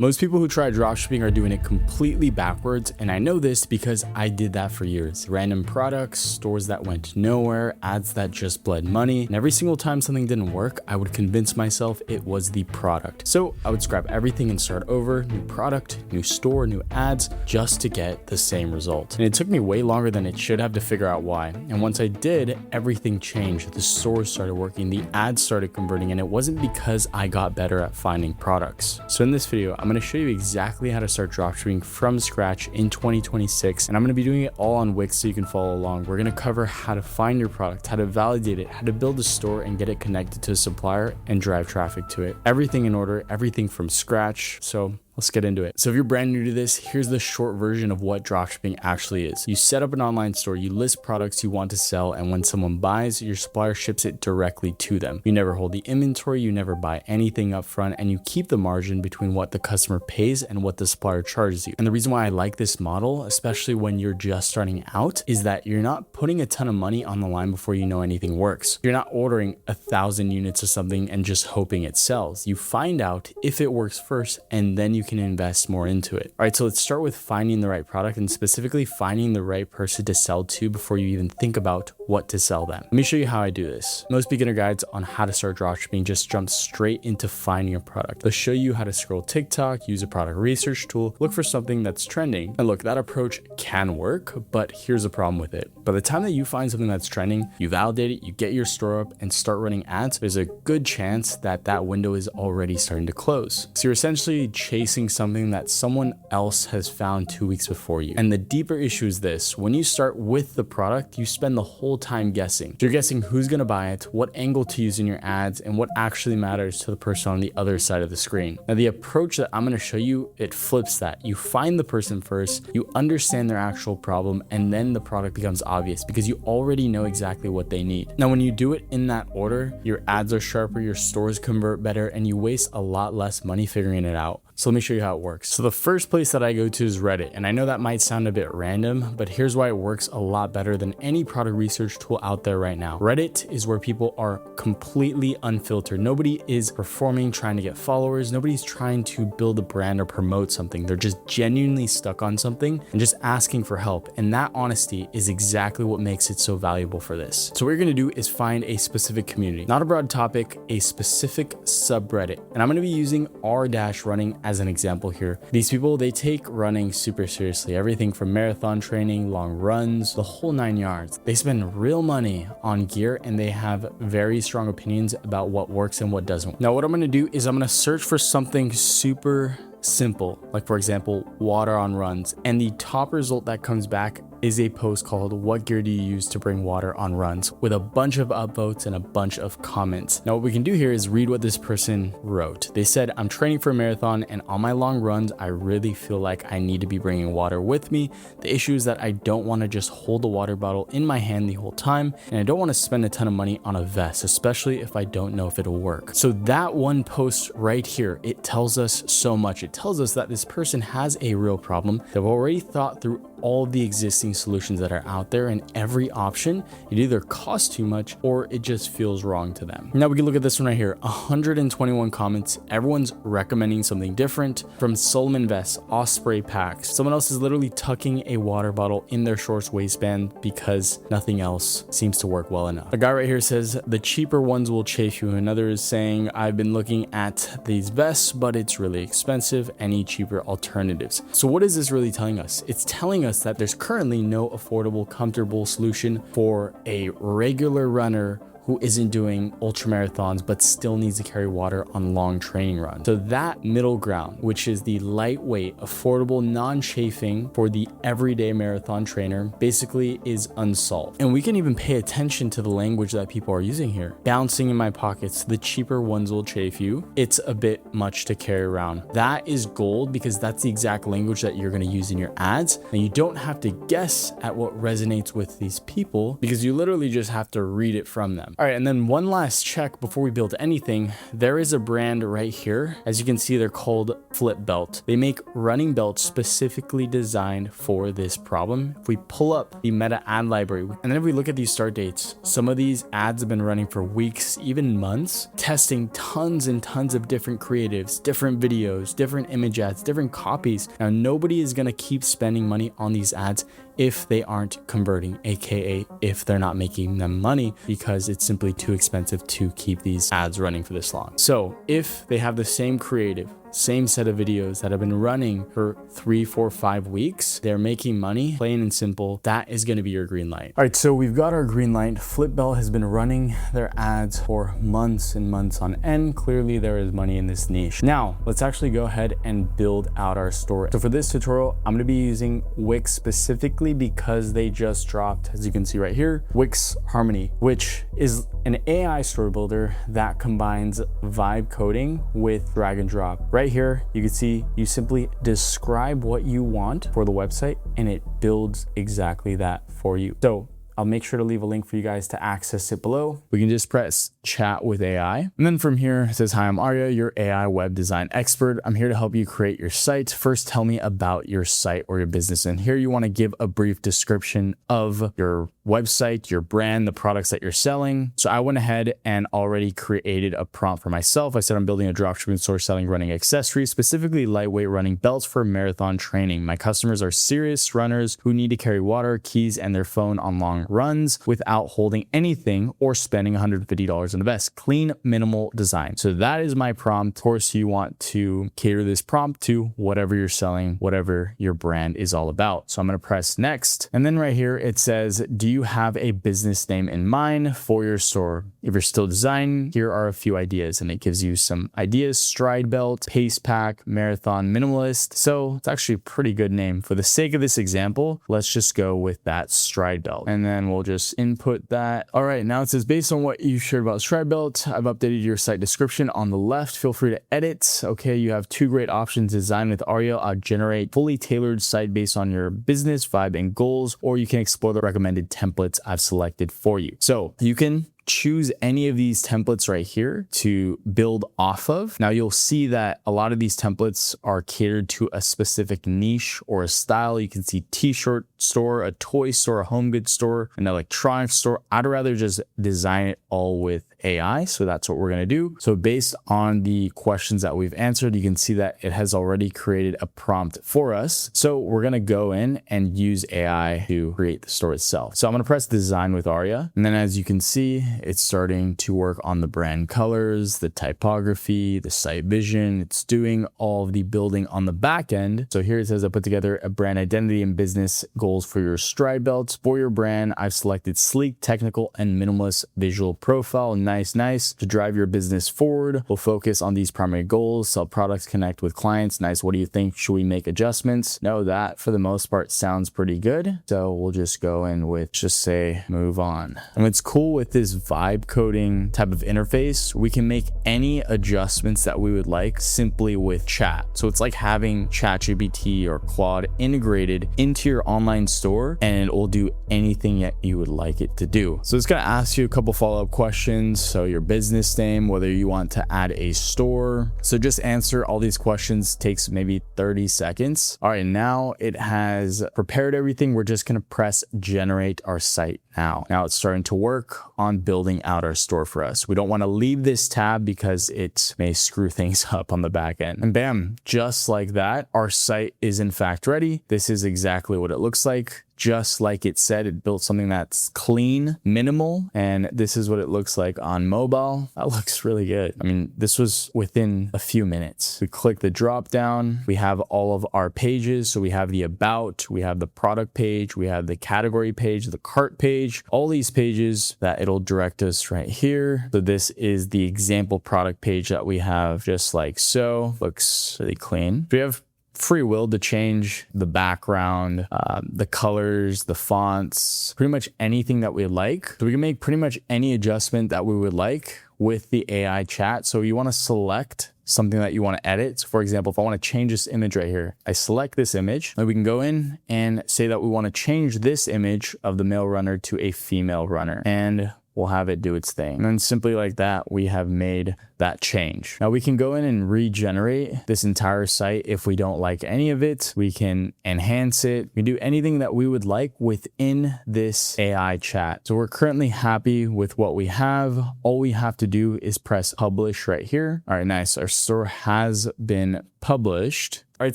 Most people who try dropshipping are doing it completely backwards, and I know this because I did that for years. Random products, stores that went nowhere, ads that just bled money, and every single time something didn't work, I would convince myself it was the product. So I would scrap everything and start over, new product, new store, new ads, just to get the same result. And it took me way longer than it should have to figure out why. And once I did, everything changed. The stores started working, the ads started converting, and it wasn't because I got better at finding products. So in this video, I'm going to show you exactly how to start dropshipping from scratch in 2026, and I'm going to be doing it all on Wix so you can follow along. We're going to cover how to find your product, how to validate it, how to build a store and get it connected to a supplier and drive traffic to it. Everything in order, everything from scratch. So let's get into it. So if you're brand new to this, here's the short version of what dropshipping actually is. You set up an online store, you list products you want to sell, and when someone buys, your supplier ships it directly to them. You never hold the inventory, you never buy anything up front, and you keep the margin between what the customer pays and what the supplier charges you. And the reason why I like this model, especially when you're just starting out, is that you're not putting a ton of money on the line before you know anything works. You're not ordering 1,000 units of something and just hoping it sells. You find out if it works first, and then you can invest more into it. All right, so let's start with finding the right product and specifically finding the right person to sell to before you even think about what to sell them. Let me show you how I do this. Most beginner guides on how to start dropshipping just jump straight into finding a product. They'll show you how to scroll TikTok, use a product research tool, look for something that's trending. And look, that approach can work, but here's the problem with it. By the time that you find something that's trending, you validate it, you get your store up and start running ads, there's a good chance that that window is already starting to close. So you're essentially chasing something that someone else has found 2 weeks before you. And the deeper issue is this: when you start with the product, you spend the whole time guessing. So you're guessing who's going to buy it, what angle to use in your ads, and what actually matters to the person on the other side of the screen. Now, the approach that I'm going to show you, it flips that. You find the person first, you understand their actual problem, and then the product becomes obvious because you already know exactly what they need. Now, when you do it in that order, your ads are sharper, your stores convert better, and you waste a lot less money figuring it out. So let me show you how it works. So the first place that I go to is Reddit. And I know that might sound a bit random, but here's why it works a lot better than any product research tool out there right now. Reddit is where people are completely unfiltered. Nobody is performing, trying to get followers. Nobody's trying to build a brand or promote something. They're just genuinely stuck on something and just asking for help. And that honesty is exactly what makes it so valuable for this. So what you're gonna do is find a specific community, not a broad topic, a specific subreddit. And I'm gonna be using r-running as an example here. These people, they take running super seriously. Everything from marathon training, long runs, the whole 9 yards. They spend real money on gear and they have very strong opinions about what works and what doesn't. Now, what I'm going to do is I'm going to search for something super simple, like for example, water on runs. And the top result that comes back is a post called "What gear do you use to bring water on runs?" with a bunch of upvotes and a bunch of comments. Now what we can do here is read what this person wrote. They said, "I'm training for a marathon and on my long runs, I really feel like I need to be bringing water with me. The issue is that I don't want to just hold the water bottle in my hand the whole time, and I don't want to spend a ton of money on a vest, especially if I don't know if it'll work." So that one post right here, it tells us so much. It tells us that this person has a real problem. They've already thought through all the existing solutions that are out there, and every option, it either costs too much or it just feels wrong to them. Now we can look at this one right here, 121 comments. Everyone's recommending something different, from Solomon vests, Osprey packs. Someone else is literally tucking a water bottle in their shorts waistband because nothing else seems to work well enough. A guy right here says, "The cheaper ones will chafe you." Another is saying, "I've been looking at these vests, but it's really expensive. Any cheaper alternatives?" So what is this really telling us? It's telling us that there's currently no affordable, comfortable solution for a regular runner who isn't doing ultra marathons but still needs to carry water on long training runs. So that middle ground, which is the lightweight, affordable, non-chafing for the everyday marathon trainer, basically is unsolved. And we can even pay attention to the language that people are using here. "Bouncing in my pockets, the cheaper ones will chafe you. It's a bit much to carry around." That is gold because that's the exact language that you're gonna use in your ads. And you don't have to guess at what resonates with these people because you literally just have to read it from them. All right, and then one last check before we build anything. There is a brand right here. As you can see, they're called Flip Belt. They make running belts specifically designed for this problem. If we pull up the meta ad library, and then if we look at these start dates, some of these ads have been running for weeks, even months, testing tons and tons of different creatives, different videos, different image ads, different copies. Now, nobody is gonna keep spending money on these ads if they aren't converting, aka if they're not making them money, because it's simply too expensive to keep these ads running for this long. So if they have the same creative, same set of videos that have been running for 3, 4, 5 weeks, they're making money, plain and simple, that is going to be your green light. All right, so we've got our green light. Flipbelt has been running their ads for months and months on end. Clearly there is money in this niche. Now let's actually go ahead and build out our store. So for this tutorial, I'm going to be using Wix specifically because they just dropped, as you can see right here, Wix Harmony, which is an AI store builder that combines vibe coding with drag and drop. Right here, you can see you simply describe what you want for the website and it builds exactly that for you. So I'll make sure to leave a link for you guys to access it below. We can just press chat with AI. And then from here, it says, hi, I'm Arya, your AI web design expert. I'm here to help you create your site. First, tell me about your site or your business. And here you want to give a brief description of your website, your brand, the products that you're selling. So I went ahead and already created a prompt for myself. I said, I'm building a dropshipping store selling running accessories, specifically lightweight running belts for marathon training. My customers are serious runners who need to carry water, keys, and their phone on long runs without holding anything or spending $150 on the vest. Clean, minimal design. So that is my prompt. Of course, you want to cater this prompt to whatever you're selling, whatever your brand is all about. So I'm going to press next. And then right here, it says, do you have a business name in mind for your store? If you're still designing, here are a few ideas. And it gives you some ideas: Stride Belt, Pace Pack, Marathon Minimalist. So it's actually a pretty good name. For the sake of this example, let's just go with that Stride Belt. And then we'll just input that. All right, now it says, based on what you shared about Stride Belt, I've updated your site description on the left. Feel free to edit. Okay, you have two great options. Design with Arya. I'll generate fully tailored site based on your business, vibe, and goals, or you can explore the recommended templates I've selected for you. So you can choose any of these templates right here to build off of. Now you'll see that a lot of these templates are catered to a specific niche or a style. You can see t-shirt store, a toy store, a home goods store, an electronics store. I'd rather just design it all with AI. So that's what we're going to do. So based on the questions that we've answered, you can see that it has already created a prompt for us. So we're going to go in and use AI to create the store itself. So I'm going to press design with Arya. And then as you can see, it's starting to work on the brand colors, the typography, the site vision. It's doing all of the building on the back end. So here it says I put together a brand identity and business goals for your Stride belts. For your brand, I've selected sleek, technical, and minimalist visual profile. Nice. To drive your business forward, we'll focus on these primary goals: sell products, connect with clients. Nice. What do you think? Should we make adjustments? No, that for the most part sounds pretty good. So we'll just go in with just say move on. And what's cool with this vibe coding type of interface, we can make any adjustments that we would like simply with chat. So it's like having ChatGPT or Claude integrated into your online store, and it will do anything that you would like it to do. So it's going to ask you a couple follow-up questions. So your business name, whether you want to add a store. So just answer all these questions, takes maybe 30 seconds. All right, now it has prepared everything. We're just going to press generate our site now. Now it's starting to work on building out our store for us. We don't want to leave this tab because it may screw things up on the back end. And bam, just like that, our site is in fact ready. This is exactly what it looks like. Just like it said, it built something that's clean, minimal, and this is what it looks like on mobile. That looks really good. I mean, this was within a few minutes. We click the drop down. We have all of our pages. So we have the about, we have the product page, we have the category page, the cart page, all these pages that it'll direct us right here. So this is the example product page that we have, just like so. Looks really clean. We have free will to change the background, the colors, the fonts, pretty much anything that we like. So we can make pretty much any adjustment that we would like with the AI chat. So you want to select something that you want to edit. So for example, if I want to change this image right here, I select this image, and we can go in and say that we want to change this image of the male runner to a female runner. And we'll have it do its thing. And then simply like that, we have made that change. Now we can go in and regenerate this entire site. If we don't like any of it, we can enhance it. We can do anything that we would like within this AI chat. So we're currently happy with what we have. All we have to do is press publish right here. All right, nice. Our store has been published. All right,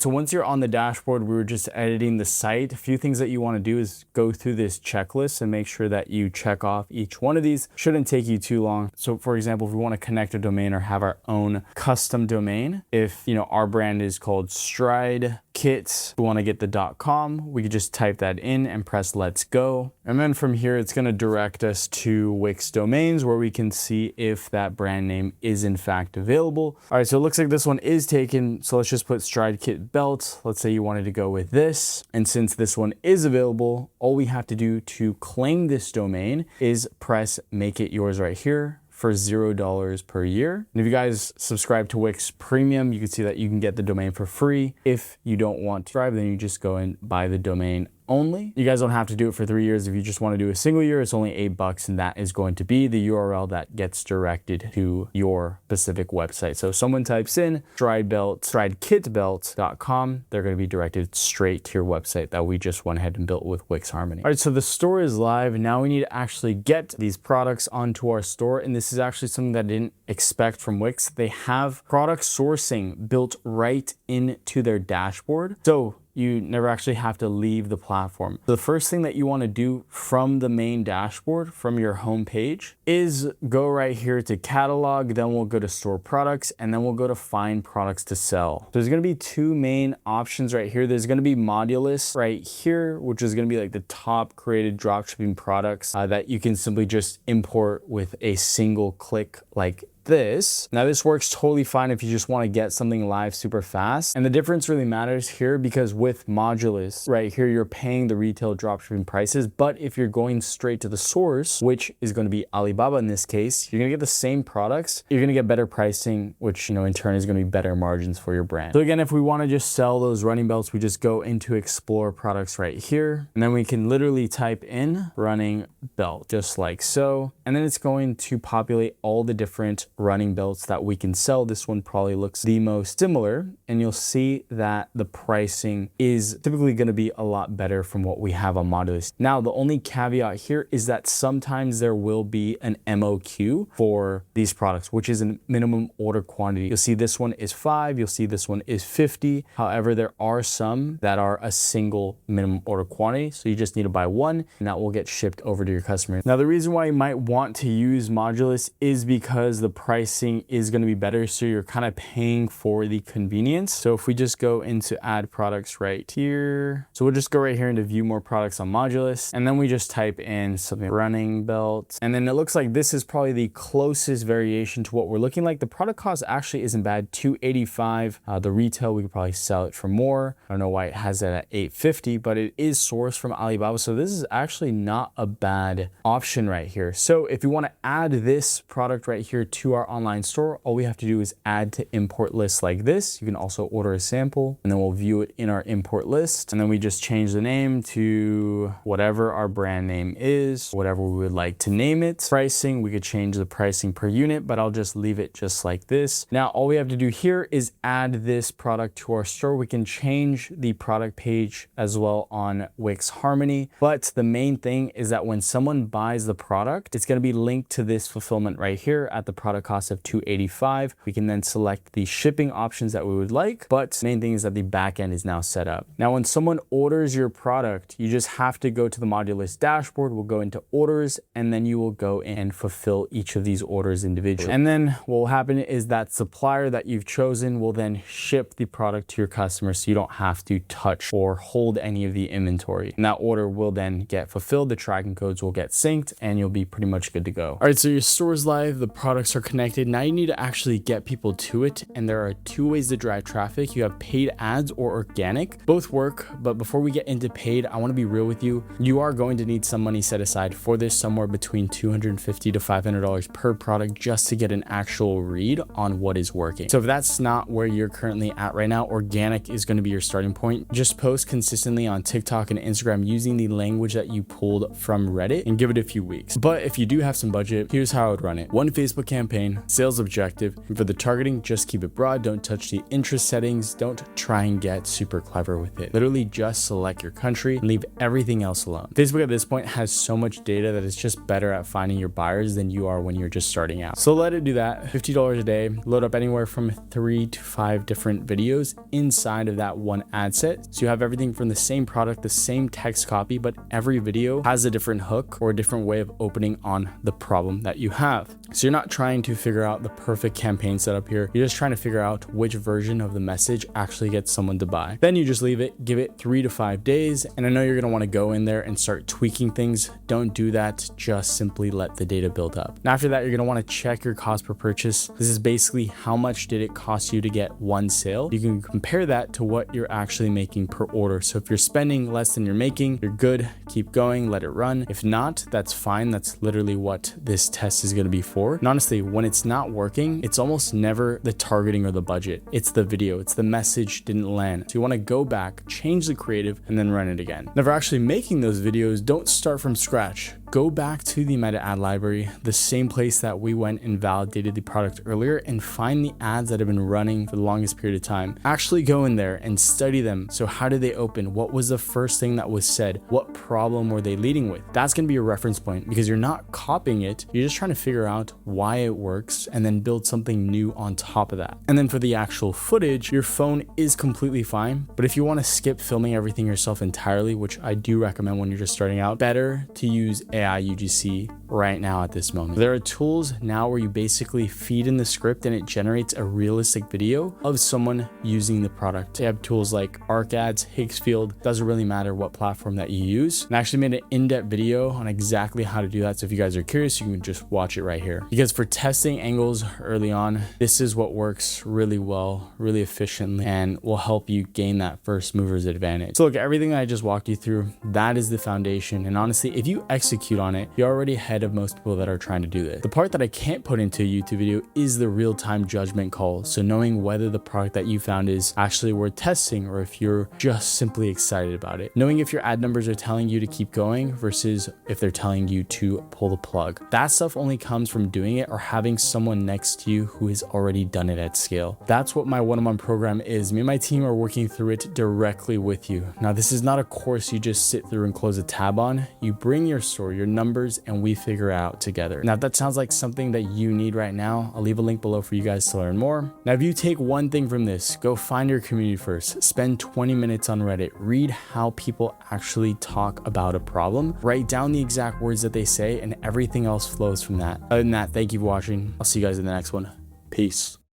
so once you're on the dashboard, we were just editing the site. A few things that you want to do is go through this checklist and make sure that you check off each one of these. Shouldn't take you too long. So for example, if we want to connect a domain or have our own custom domain, if our brand is called Stride Kit, we want to get the .com, we could just type that in and press let's go. And then from here, it's going to direct us to Wix domains where we can see if that brand name is in fact available. All right, so it looks like this one is taken. So let's just put Stride Kit belt. Let's say you wanted to go with this. And since this one is available, all we have to do to claim this domain is press make it yours right here for $0 per year. And if you guys subscribe to Wix Premium, you can see that you can get the domain for free. If you don't want to subscribe, then you just go and buy the domain only. You guys don't have to do it for 3 years. If you just want to do a single year, it's only $8, and that is going to be the URL that gets directed to your specific website. So if someone types in stridekitbelt.com, they're going to be directed straight to your website that we just went ahead and built with Wix Harmony. All right, so the store is live. Now we need to actually get these products onto our store, and this is actually something that I didn't expect from Wix. They have product sourcing built right into their dashboard. So you never actually have to leave the platform. The first thing that you want to do from the main dashboard, from your home page, is go right here to catalog, then we'll go to store products, and then we'll go to find products to sell. There's going to be two main options right here. There's going to be Modulus right here, which is going to be like the top created dropshipping products that you can simply just import with a single click like this. Now this works totally fine if you just want to get something live super fast. And the difference really matters here because with Modulus right here, you're paying the retail dropshipping prices. But if you're going straight to the source, which is going to be Alibaba in this case, you're going to get the same products. You're going to get better pricing, which in turn is going to be better margins for your brand. So again, if we want to just sell those running belts, we just go into explore products right here. And then we can literally type in running belt just like so. And then it's going to populate all the different running belts that we can sell. This one probably looks the most similar, and you'll see that the pricing is typically going to be a lot better from what we have on Modulus. Now, the only caveat here is that sometimes there will be an MOQ for these products, which is a minimum order quantity. You'll see this one is 5, you'll see this one is 50. However, there are some that are a single minimum order quantity, so you just need to buy one, and that will get shipped over to your customer. Now, the reason why you might want to use Modulus is because the pricing is going to be better, so you're kind of paying for the convenience. So if we just go into add products right here, so we'll just go right here into view more products on Modulus, and then we just type in something running belt, and then it looks like this is probably the closest variation to what we're looking like. The product cost actually isn't bad, $285. The retail, we could probably sell it for more. I don't know why it has that at $850, but it is sourced from Alibaba, so this is actually not a bad option right here. So if you want to add this product right here to our online store, all we have to do is add to import list like this. You can also order a sample, and then we'll view it in our import list, and then we just change the name to whatever our brand name is, whatever we would like to name it. Pricing, we could change the pricing per unit, but I'll just leave it just like this. Now all we have to do here is add this product to our store. We can change the product page as well on Wix Harmony, but the main thing is that when someone buys the product, it's going to be linked to this fulfillment right here at the product cost of $285. We can then select the shipping options that we would like, but the main thing is that the back end is now set up. Now, when someone orders your product, you just have to go to the Modulus dashboard. We'll go into orders, and then you will go and fulfill each of these orders individually. And then what will happen is that supplier that you've chosen will then ship the product to your customer, so you don't have to touch or hold any of the inventory. And that order will then get fulfilled. The tracking codes will get synced, and you'll be pretty much good to go. All right, so your store is live. The products are connected connected. Now you need to actually get people to it. And there are two ways to drive traffic. You have paid ads or organic. Both work, but before we get into paid, I want to be real with you. You are going to need some money set aside for this, somewhere between $250 to $500 per product, just to get an actual read on what is working. So if that's not where you're currently at right now, organic is going to be your starting point. Just post consistently on TikTok and Instagram using the language that you pulled from Reddit and give it a few weeks. But if you do have some budget, here's how I would run it. One Facebook campaign, sales objective, and for the targeting, just keep it broad. Don't touch the interest settings. Don't try and get super clever with it. Literally just select your country and leave everything else alone. Facebook at this point has so much data that it's just better at finding your buyers than you are when you're just starting out. So let it do that. $50 a day, load up anywhere from 3 to 5 different videos inside of that one ad set. So you have everything from the same product, the same text copy, but every video has a different hook or a different way of opening on the problem that you have. So you're not trying to figure out the perfect campaign setup here. You're just trying to figure out which version of the message actually gets someone to buy. Then you just leave it, give it 3 to 5 days. And I know you're going to want to go in there and start tweaking things. Don't do that. Just simply let the data build up. And after that, you're going to want to check your cost per purchase. This is basically how much did it cost you to get one sale. You can compare that to what you're actually making per order. So if you're spending less than you're making, you're good. Keep going, let it run. If not, that's fine. That's literally what this test is going to be for. And honestly, when it's not working, it's almost never the targeting or the budget. It's the video. It's the message didn't land. So you want to go back, change the creative, and then run it again. Never actually making those videos, don't start from scratch. Go back to the meta ad library, the same place that we went and validated the product earlier, and find the ads that have been running for the longest period of time. Actually go in there and study them. So how did they open? What was the first thing that was said? What problem were they leading with? That's going to be your reference point, because you're not copying it. You're just trying to figure out why it works and then build something new on top of that. And then for the actual footage, your phone is completely fine. But if you want to skip filming everything yourself entirely, which I do recommend when you're just starting out, better to use AI UGC right now at this moment. There are tools now where you basically feed in the script and it generates a realistic video of someone using the product. They have tools like ArcAds, Higgsfield, doesn't really matter what platform that you use. And I actually made an in-depth video on exactly how to do that. So if you guys are curious, you can just watch it right here. Because for testing angles early on, this is what works really well, really efficiently, and will help you gain that first mover's advantage. So look, everything that I just walked you through, that is the foundation. And honestly, if you execute on it, you're already ahead of most people that are trying to do this. The part that I can't put into a YouTube video is the real-time judgment call. So knowing whether the product that you found is actually worth testing or if you're just simply excited about it. Knowing if your ad numbers are telling you to keep going versus if they're telling you to pull the plug. That stuff only comes from doing it or having someone next to you who has already done it at scale. That's what my one-on-one program is. Me and my team are working through it directly with you. Now, this is not a course you just sit through and close a tab on. You bring your story, your numbers, and we figure it out together. Now, if that sounds like something that you need right now, I'll leave a link below for you guys to learn more. Now, if you take one thing from this, go find your community first. Spend 20 minutes on Reddit. Read how people actually talk about a problem. Write down the exact words that they say, and everything else flows from that. Other than that, thank you for watching. I'll see you guys in the next one. Peace.